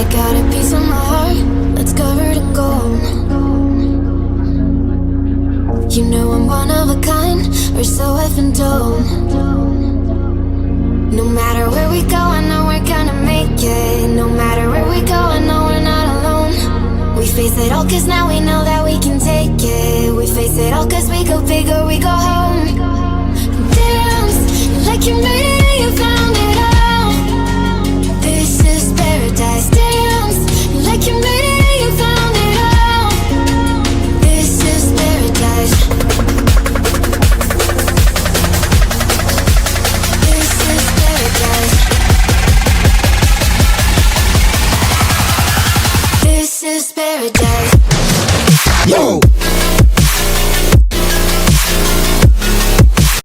I got a piece of my heart that's covered in gold. You know I'm one of a kind, or so I've been told. No matter where we go, I know we're gonna make it. No matter where we go, I know we're not alone. We face it all cause now we know that we can take it. We face it all cause we go big or we go home. Dance like you made it.